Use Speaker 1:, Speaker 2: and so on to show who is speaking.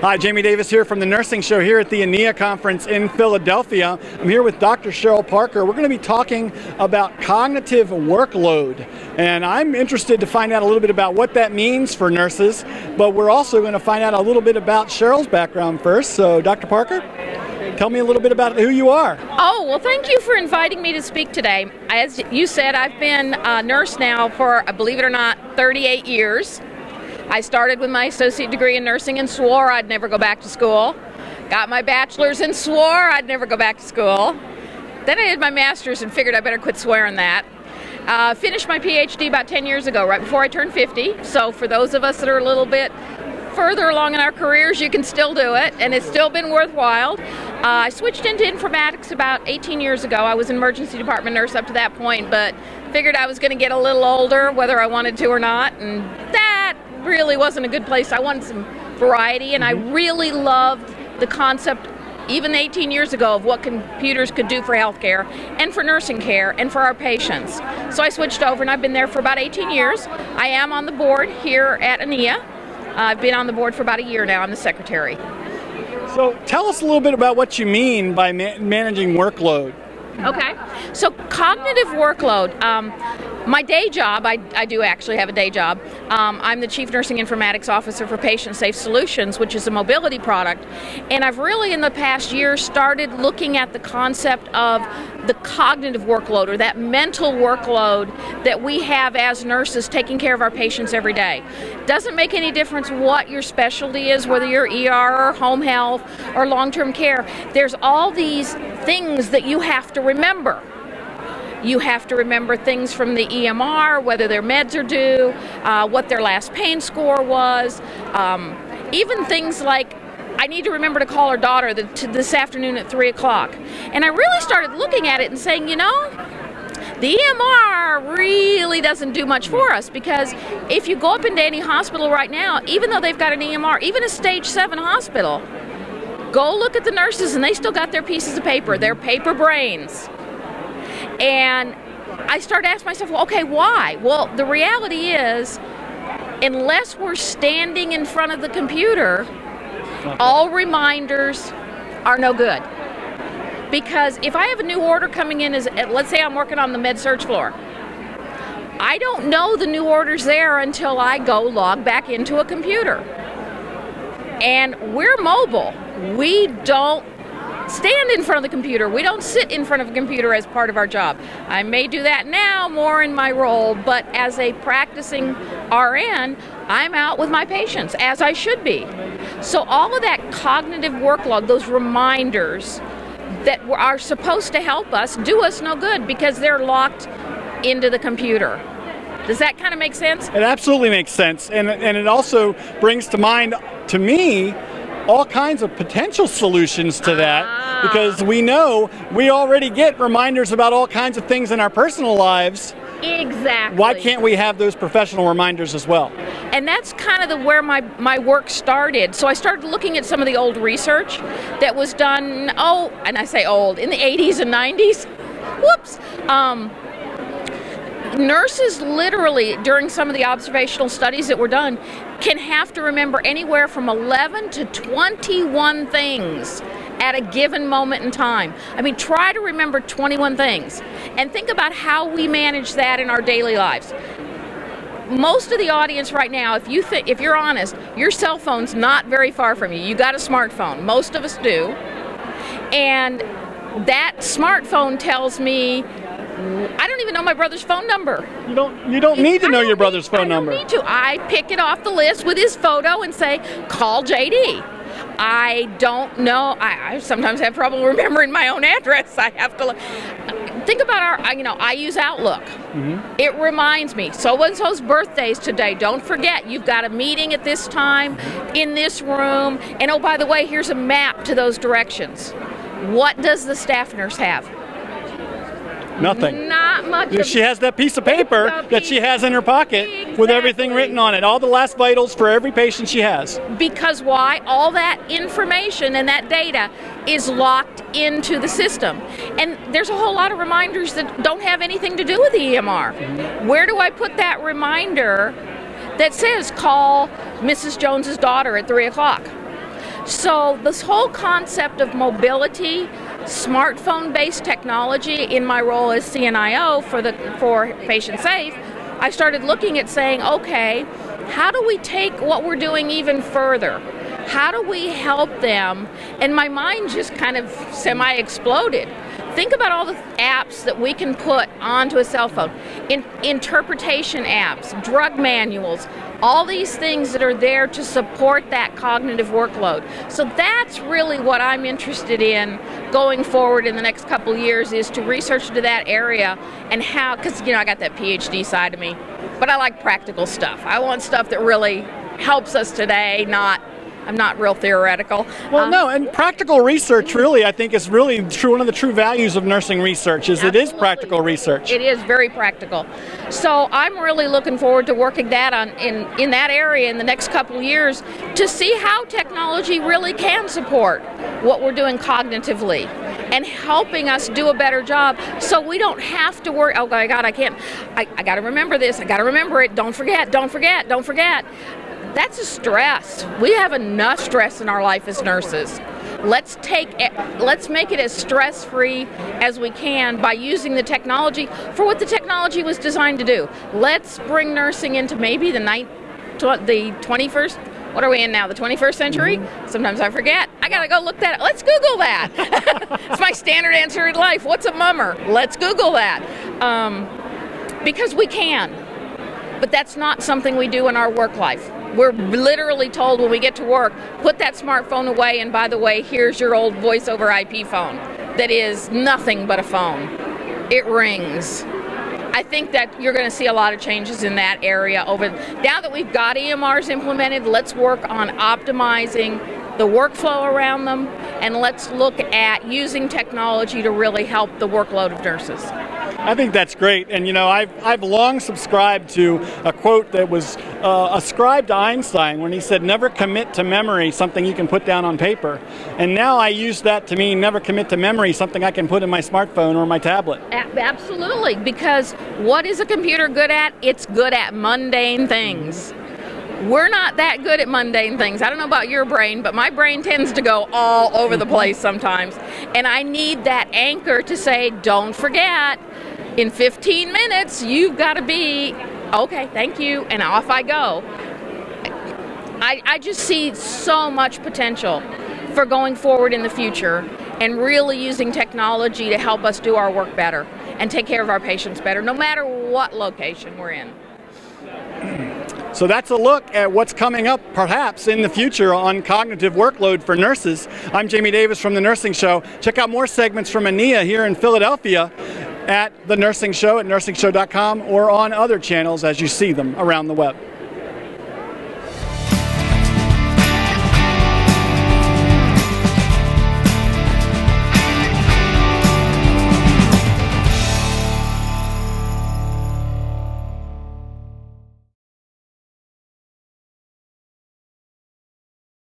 Speaker 1: Hi, Jamie Davis here from the Nursing Show here at the ANIA conference in Philadelphia. I'm here with Dr. Cheryl Parker. We're going to be talking about cognitive workload. And I'm interested to find out a little bit about what that means for nurses, but we're also going to find out a little bit about Cheryl's background first. So, Dr. Parker, tell me a little bit about who you are.
Speaker 2: Oh, well, thank you for inviting me to speak today. As you said, I've been a nurse now for, believe it or not, 38 years. I started with my associate degree in nursing and swore I'd never go back to school. Got my bachelor's and swore I'd never go back to school. Then I did my master's and figured I better quit swearing that. Finished my PhD about 10 years ago, right before I turned 50. So for those of us that are a little bit further along in our careers, you can still do it, and it's still been worthwhile. I switched into informatics about 18 years ago. I was an emergency department nurse up to that point, but figured I was going to get a little older, whether I wanted to or not, and that really wasn't a good place. I wanted some variety, and I really loved the concept, even 18 years ago, of what computers could do for healthcare and for nursing care and for our patients. So I switched over, and I've been there for about 18 years. I am on the board here at ANIA. I've been on the board for about a year now. I'm the secretary.
Speaker 1: So tell us a little bit about what you mean by managing workload.
Speaker 2: Okay, so cognitive workload. My day job, I do actually have a day job. I'm the Chief Nursing Informatics Officer for PatientSafe Solutions, which is a mobility product. And I've really, in the past year, started looking at the concept of the cognitive workload, or that mental workload that we have as nurses taking care of our patients every day. Doesn't make any difference what your specialty is, whether you're ER or home health or long-term care. There's all these things that you have to remember. You have to remember things from the EMR, whether their meds are due, what their last pain score was, even things like, I need to remember to call our daughter this afternoon at 3 o'clock. And I really started looking at it and saying, you know, the EMR really doesn't do much for us, because if you go up into any hospital right now, even though they've got an EMR, even a stage 7 hospital, go look at the nurses and they still got their pieces of paper, their paper brains. And I started asking myself, well, okay, why? Well, the reality is, unless we're standing in front of the computer, all reminders are no good. Because if I have a new order coming in, let's say I'm working on the med-surg floor, I don't know the new order's there until I go log back into a computer. And we're mobile. We don't stand in front of the computer. We don't sit in front of a computer as part of our job. I may do that now more in my role, but as a practicing RN, I'm out with my patients, as I should be. So all of that cognitive workload, those reminders that are supposed to help us, do us no good because they're locked into the computer. Does that kind of make sense?
Speaker 1: It absolutely makes sense. And it also brings to mind, to me, all kinds of potential solutions to that, because we know we already get reminders about all kinds of things in our personal lives.
Speaker 2: Exactly.
Speaker 1: Why can't we have those professional reminders as well?
Speaker 2: And that's kind of where my work started. So I started looking at some of the old research that was done, and I say old, in the 80s and 90s. Whoops. Nurses literally, during some of the observational studies that were done, can have to remember anywhere from 11 to 21 things at a given moment in time. I mean, try to remember 21 things and think about how we manage that in our daily lives. Most of the audience right now, if you're honest, your cell phone's not very far from you. You got a smartphone. Most of us do. And that smartphone tells me, I don't even know my brother's phone number.
Speaker 1: You don't need to know your brother's phone number.
Speaker 2: I don't need to. I pick it off the list with his photo and say, call JD. I don't know. I sometimes have trouble remembering my own address. I have to look. Think about I use Outlook. Mm-hmm. It reminds me, so-and-so's birthday's today. Don't forget, you've got a meeting at this time in this room. And oh, by the way, here's a map to those directions. What does the staff nurse have?
Speaker 1: Nothing.
Speaker 2: Not much.
Speaker 1: She has that piece of paper that she has in her pocket with everything written on it, all the last vitals for every patient she has.
Speaker 2: Because why? All that information and that data is locked into the system. And there's a whole lot of reminders that don't have anything to do with the EMR. Mm-hmm. Where do I put that reminder that says call Mrs. Jones's daughter at 3 o'clock? So this whole concept of mobility, smartphone-based technology in my role as CNIO for PatientSafe, I started looking at saying, okay, how do we take what we're doing even further? How do we help them? And my mind just kind of semi-exploded. Think about all the apps that we can put onto a cell phone. Interpretation apps, drug manuals, all these things that are there to support that cognitive workload. So that's really what I'm interested in going forward in the next couple years, is to research into that area and how, because I got that PhD side of me, but I like practical stuff. I want stuff that really helps us today, I'm not real theoretical.
Speaker 1: Well, no, and practical research really, I think, is really true. One of the true values of nursing research is
Speaker 2: Absolutely.
Speaker 1: It is practical research.
Speaker 2: It is very practical. So I'm really looking forward to working that on in that area in the next couple of years to see how technology really can support what we're doing cognitively and helping us do a better job, so we don't have to worry, oh my God, I got to remember this, I got to remember it, don't forget. That's a stress. We have enough stress in our life as nurses. Let's make it as stress-free as we can by using the technology for what the technology was designed to do. Let's bring nursing into maybe the 21st, what are we in now, the 21st century? Sometimes I forget. I gotta go look that up. Let's Google that. It's my standard answer in life. What's a mummer? Let's Google that. Because we can. But that's not something we do in our work life. We're literally told when we get to work, put that smartphone away, and by the way, here's your old voice over IP phone that is nothing but a phone. It rings. I think that you're going to see a lot of changes in that area now that we've got EMRs implemented. Let's work on optimizing the workflow around them, and let's look at using technology to really help the workload of nurses.
Speaker 1: I think that's great, and I've long subscribed to a quote that was ascribed to Einstein when he said, "Never commit to memory something you can put down on paper." And now I use that to mean never commit to memory something I can put in my smartphone or my tablet.
Speaker 2: Absolutely, because what is a computer good at? It's good at mundane things. We're not that good at mundane things. I don't know about your brain, but my brain tends to go all over the place sometimes. And I need that anchor to say, don't forget, in 15 minutes, you've got to be, okay, thank you, and off I go. I just see so much potential for going forward in the future and really using technology to help us do our work better and take care of our patients better, no matter what location we're in.
Speaker 1: So that's a look at what's coming up perhaps in the future on cognitive workload for nurses. I'm Jamie Davis from The Nursing Show. Check out more segments from ANIA here in Philadelphia at The Nursing Show at NursingShow.com or on other channels as you see them around the web.